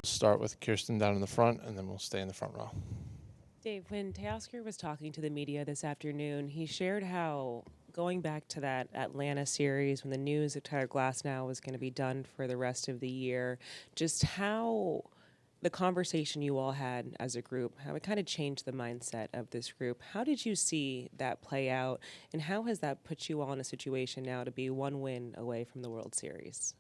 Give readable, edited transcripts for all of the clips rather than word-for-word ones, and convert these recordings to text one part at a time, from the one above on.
Start with Kirsten down in the front, and then we'll stay in the front row. Dave, when Teoscar was talking to the media this afternoon, he shared how going back to that Atlanta series when the news that Tyler Glasnow was going to be done for the rest of the year, just how the conversation you all had as a group, how it kind of changed the mindset of this group. How did you see that play out, and how has that put you all in a situation now to be one win away from the World Series?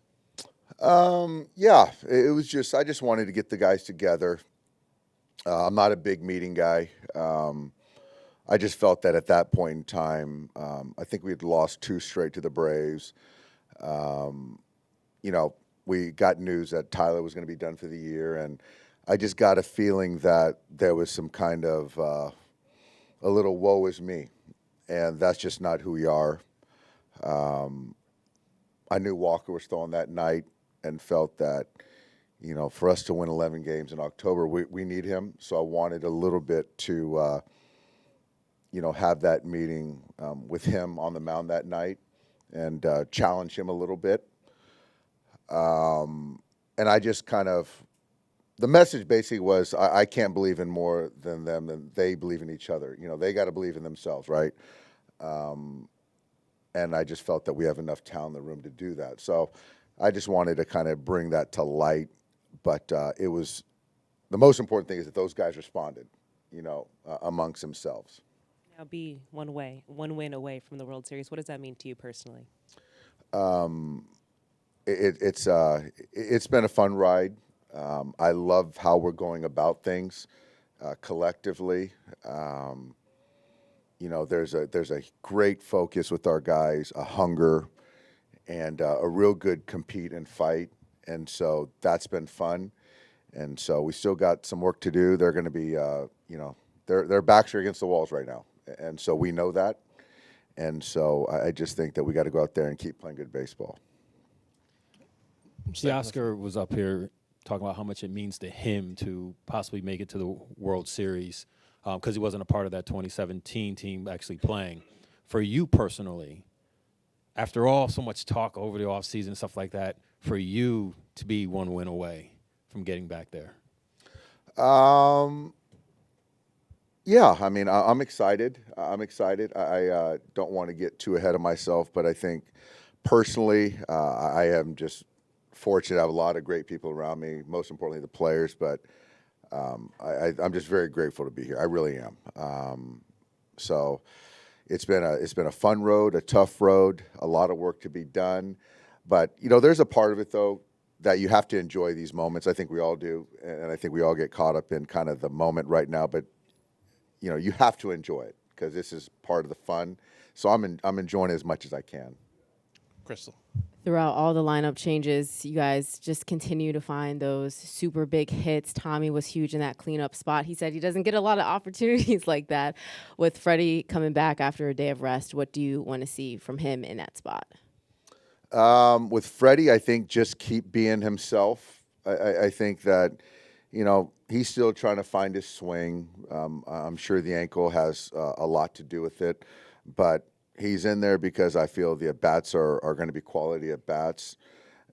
Yeah, it was just, I just wanted to get the guys together. I'm not a big meeting guy. I just felt that at that point in time, I think we had lost two straight to the Braves. You know, we got news that Tyler was going to be done for the year, and I just got a feeling that there was some kind of a little woe is me, and that's just not who we are. I knew Walker was throwing that night and felt that, you know, for us to win 11 games in October, we need him. So I wanted a little bit to, you know, have that meeting with him on the mound that night and challenge him a little bit. And I just kind of, the message basically was, I can't believe in more than them than they believe in each other. You know, they got to believe in themselves, right? And I just felt that we have enough talent in the room to do that. So I just wanted to kind of bring that to light. But it was, the most important thing is that those guys responded, you know, amongst themselves. Now be one win away from the World Series. What does that mean to you personally? It's been a fun ride. I love how we're going about things collectively. You know, there's a great focus with our guys, a hunger, and a real good compete and fight, and so that's been fun. And so we still got some work to do. They're going to be, you know, their backs are against the walls right now, and so we know that. And so I just think that we got to go out there and keep playing good baseball. The Oscar was up here talking about how much it means to him to possibly make it to the World Series because he wasn't a part of that 2017 team actually playing. For you personally, after all so much talk over the offseason and stuff like that, for you to be one win away from getting back there? Yeah, I mean, I'm excited. I'm excited. I don't want to get too ahead of myself, but I think personally, I am just fortunate. I have a lot of great people around me, most importantly, the players, but I'm just very grateful to be here. I really am. So it's been a fun road, a tough road, a lot of work to be done. But, you know, there's a part of it, though, that you have to enjoy these moments. I think we all do, and I think we all get caught up in kind of the moment right now. But, you know, you have to enjoy it because this is part of the fun. So I'm enjoying it as much as I can. Crystal. Throughout all the lineup changes, you guys just continue to find those super big hits. Tommy was huge in that cleanup spot. He said he doesn't get a lot of opportunities like that. With Freddie coming back after a day of rest, what do you want to see from him in that spot? With Freddie, I think just keep being himself. I think that, you know, he's still trying to find his swing. I'm sure the ankle has a lot to do with it, but he's in there because I feel the at-bats are going to be quality at-bats,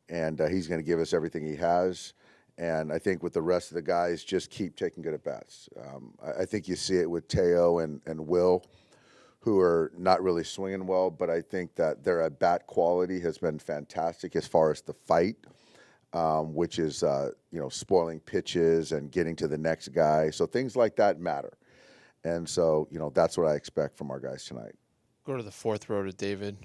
and he's going to give us everything he has. And I think with the rest of the guys, just keep taking good at-bats. I think you see it with Teo and Will, who are not really swinging well, but I think that their at-bat quality has been fantastic as far as the fight, which is, you know, spoiling pitches and getting to the next guy. So things like that matter. And so, you know, that's what I expect from our guys tonight. Go to the fourth row to David.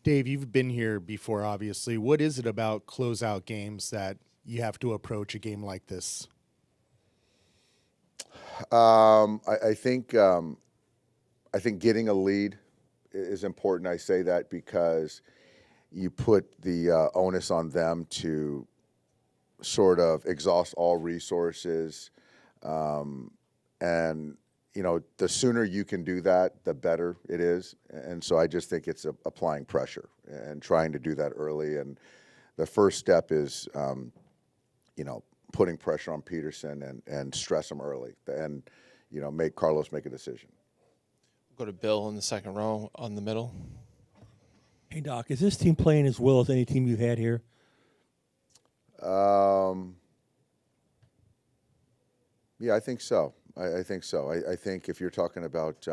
Dave, you've been here before, obviously. What is it about closeout games that you have to approach a game like this? I think getting a lead is important. I say that because you put the onus on them to sort of exhaust all resources. And, you know, the sooner you can do that, the better it is. And so I just think it's applying pressure and trying to do that early. And the first step is, you know, putting pressure on Peterson and stress him early and, you know, make Carlos make a decision. Go to Bill in the second row on the middle. Hey, Doc, is this team playing as well as any team you've had here? Yeah, I think so. I think so. I think if you're talking about,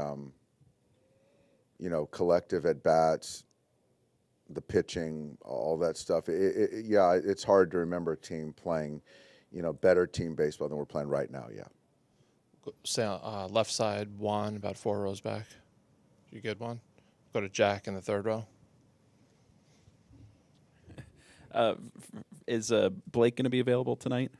collective at bats, the pitching, all that stuff. It's hard to remember a team playing, better team baseball than we're playing right now. Yeah. Say left side, Juan, about 4 rows back. You good one? Go to Jack in the third row. Is Blake going to be available tonight?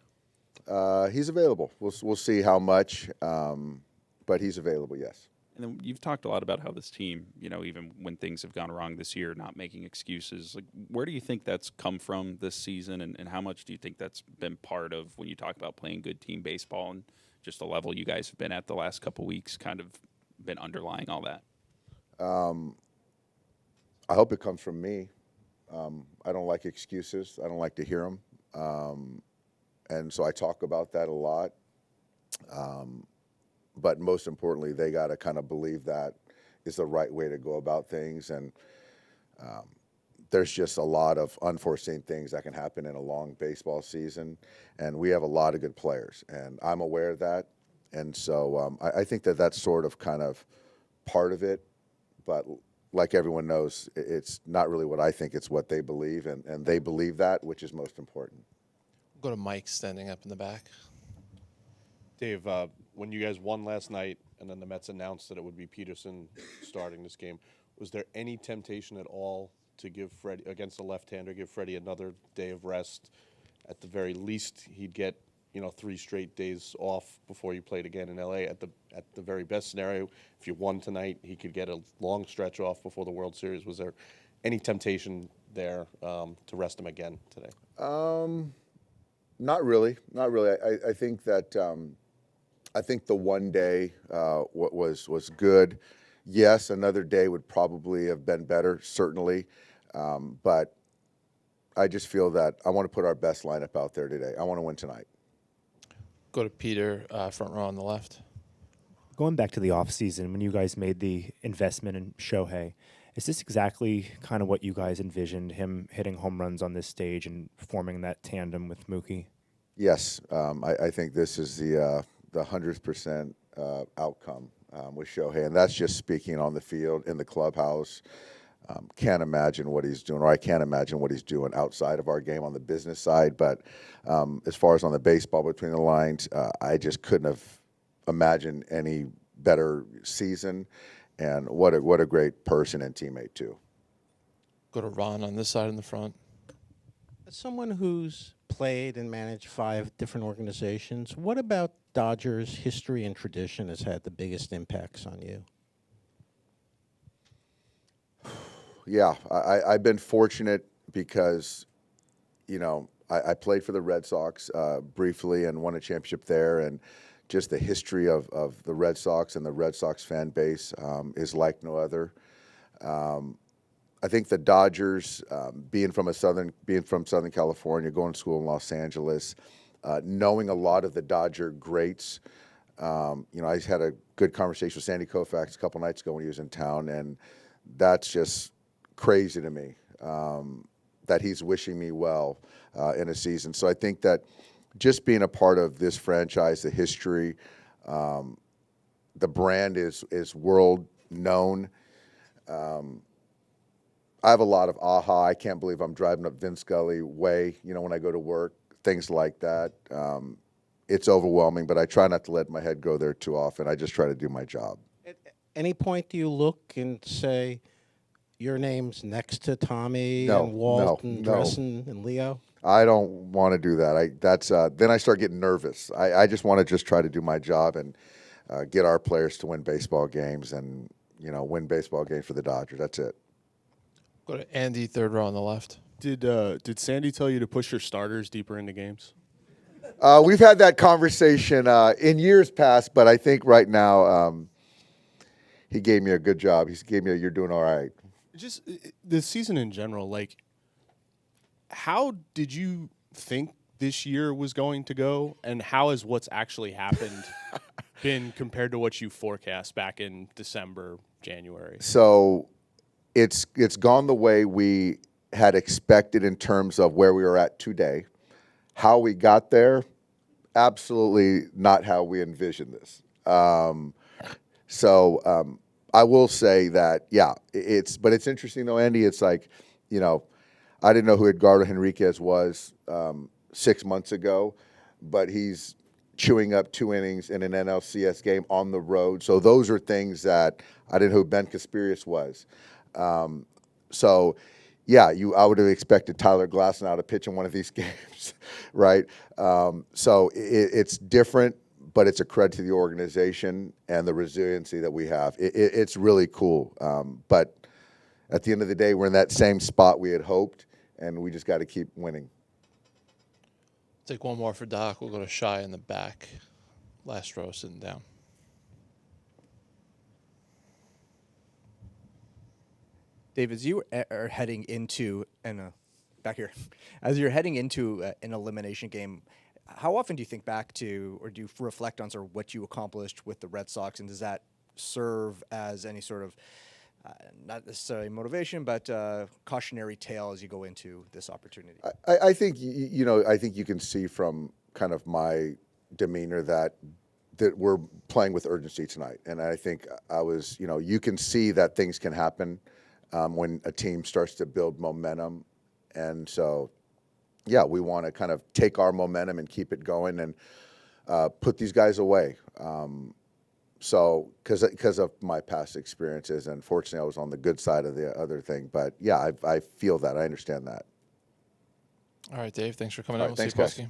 He's available. We'll see how much, but he's available. Yes. And then you've talked a lot about how this team, even when things have gone wrong this year, not making excuses. Like, where do you think that's come from this season, and how much do you think that's been part of when you talk about playing good team baseball and just the level you guys have been at the last couple of weeks, kind of been underlying all that? I hope it comes from me. I don't like excuses. I don't like to hear them. And so I talk about that a lot. But most importantly, they got to kind of believe that is the right way to go about things. And there's just a lot of unforeseen things that can happen in a long baseball season. And we have a lot of good players. And I'm aware of that. And so I think that that's sort of kind of part of it. But like everyone knows, it's not really what I think. It's what they believe. And they believe that, which is most important. Go to Mike standing up in the back. Dave, when you guys won last night and then the Mets announced that it would be Peterson starting this game, was there any temptation at all to give Freddie, against a left-hander, give Freddie another day of rest? At the very least, he'd get 3 straight days off before you played again in L.A. At the very best scenario, if you won tonight, he could get a long stretch off before the World Series. Was there any temptation there to rest him again today? Not really. Not really. I think that I think the one day was good. Yes, another day would probably have been better, certainly. But I just feel that I want to put our best lineup out there today. I want to win tonight. Go to Peter, front row on the left. Going back to the offseason, when you guys made the investment in Shohei, is this exactly kind of what you guys envisioned, him hitting home runs on this stage and forming that tandem with Mookie? Yes, I think this is the 100% outcome with Shohei, and that's just speaking on the field, in the clubhouse. Can't imagine what he's doing, or I can't imagine what he's doing outside of our game on the business side. But as far as on the baseball between the lines, I just couldn't have imagined any better season. And what a great person and teammate too. Go to Ron on this side in the front. As someone who's played and managed 5 different organizations, what about Dodgers' history and tradition has had the biggest impacts on you? Yeah, I've been fortunate because, I played for the Red Sox briefly and won a championship there, and just the history of the Red Sox and the Red Sox fan base is like no other. I think the Dodgers, being from Southern California, going to school in Los Angeles, knowing a lot of the Dodger greats. I had a good conversation with Sandy Koufax a couple nights ago when he was in town, and that's just crazy to me that he's wishing me well in a season. So I think that just being a part of this franchise, the history, the brand is world known. I have a lot of I can't believe I'm driving up Vince Scully way, when I go to work, things like that. It's overwhelming, but I try not to let my head go there too often. I just try to do my job. At any point do you look and say, your name's next to Tommy and Walt and Dressen and Leo? I don't want to do that. Then I start getting nervous. I just want to just try to do my job and get our players to win baseball games and, win baseball games for the Dodgers. That's it. Go to Andy, third row on the left. Did Sandy tell you to push your starters deeper into games? We've had that conversation in years past, but I think right now he gave me a good job. He gave me you're doing all right. Just the season in general, how did you think this year was going to go, and how has what's actually happened been compared to what you forecast back in December, January? So it's gone the way we had expected in terms of where we were at today. How we got there, absolutely not how we envisioned this. So I will say that, yeah, but it's interesting though, Andy. It's like, you know, I didn't know who Edgardo Henriquez was 6 months ago, but he's chewing up 2 innings in an NLCS game on the road. So those are things that I didn't know who Ben Casperius was. So, yeah, I would have expected Tyler Glasnow to pitch in one of these games, right? So it's different, but it's a credit to the organization and the resiliency that we have. It's really cool. But at the end of the day, we're in that same spot we had hoped, and we just got to keep winning. Take one more for Doc. We'll go to Shy in the back. Last row, sitting down. Dave, as you are heading into back here, as you're heading into an elimination game, how often do you think back to, or do you reflect on sort of what you accomplished with the Red Sox, and does that serve as any sort of not necessarily motivation, but cautionary tale as you go into this opportunity? I think I think you can see from kind of my demeanor that we're playing with urgency tonight, and I think you can see that things can happen when a team starts to build momentum, and so yeah, we want to kind of take our momentum and keep it going and put these guys away. So, because of my past experiences, and fortunately, I was on the good side of the other thing. But yeah, I feel that. I understand that. All right, Dave. Thanks for coming All out. right, We'll thanks, see you guys. post-game.